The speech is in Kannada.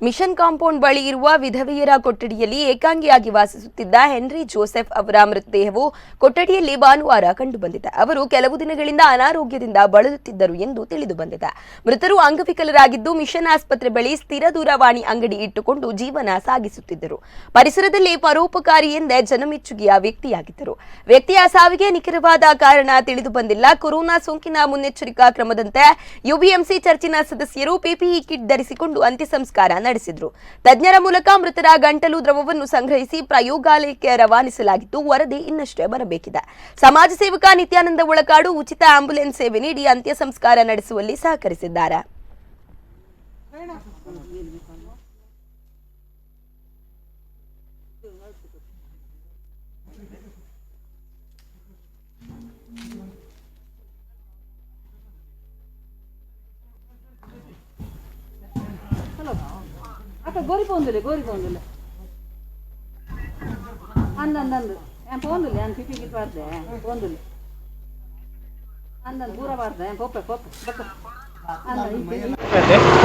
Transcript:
ಮಿಷನ್ ಕಾಂಪೌಂಡ್ ಬಳಿ ಇರುವ ವಿಧವೆಯರ ಕೊಠಡಿಯಲ್ಲಿ ಏಕಾಂಗಿಯಾಗಿ ವಾಸಿಸುತ್ತಿದ್ದ ಹೆನ್ರಿ ಜೋಸೆಫ್ ಅವರ ಮೃತದೇಹವು ಕೊಠಡಿಯಲ್ಲಿ ಭಾನುವಾರ ಕಂಡುಬಂದಿದೆ. ಅವರು ಕೆಲವು ದಿನಗಳಿಂದ ಅನಾರೋಗ್ಯದಿಂದ ಬಳಲುತ್ತಿದ್ದರು ಎಂದು ತಿಳಿದುಬಂದಿದೆ. ಮೃತರು ಅಂಗವಿಕಲರಾಗಿದ್ದು ಮಿಷನ್ ಆಸ್ಪತ್ರೆ ಬಳಿ ಸ್ಥಿರ ದೂರವಾಣಿ ಅಂಗಡಿ ಇಟ್ಟುಕೊಂಡು ಜೀವನ ಸಾಗಿಸುತ್ತಿದ್ದರು. ಪರಿಸರದಲ್ಲಿ ಪರೋಪಕಾರಿ ಎಂದೇ ಜನಮೆಚ್ಚುಗೆಯ ವ್ಯಕ್ತಿಯಾಗಿದ್ದರು. ವ್ಯಕ್ತಿಯ ಸಾವಿಗೆ ನಿಖರವಾದ ಕಾರಣ ತಿಳಿದುಬಂದಿಲ್ಲ. ಕೊರೋನಾ ಸೋಂಕಿನ ಮುನ್ನೆಚ್ಚರಿಕಾ ಕ್ರಮದಂತೆ ಯುಬಿಎಂಸಿ ಚರ್ಚಿನ ಸದಸ್ಯರು ಪಿಪಿಇ ಕಿಟ್ ಧರಿಸಿಕೊಂಡು ಅಂತ್ಯ ಸಂಸ್ಕಾರ ನಡೆಸಿದ್ರು. ತಜ್ಞರ ಮೂಲಕ ಮೃತರ ಗಂಟಲು ದ್ರವವನ್ನು ಸಂಗ್ರಹಿಸಿ ಪ್ರಯೋಗಾಲಯಕ್ಕೆ ರವಾನಿಸಲಾಗಿದ್ದು, ವರದಿ ಇನ್ನಷ್ಟೇ ಬರಬೇಕಿದೆ. ಸಮಾಜ ಸೇವಕ ನಿತ್ಯಾನಂದ ಒಳಕಾಡು ಉಚಿತ ಆಂಬ್ಯುಲೆನ್ಸ್ ಸೇವೆ ನೀಡಿ ಅಂತ್ಯ ಸಂಸ್ಕಾರ ನಡೆಸುವಲ್ಲಿ ಸಹಕರಿಸಿದ್ದಾರೆ. गोरी पोंदुले अंदंदंद एं पोंदुले एं पिपी गिट पार्दे पोंदुले अंदंद पूरा पार्दे एं पोप्पे बक्क अंदंद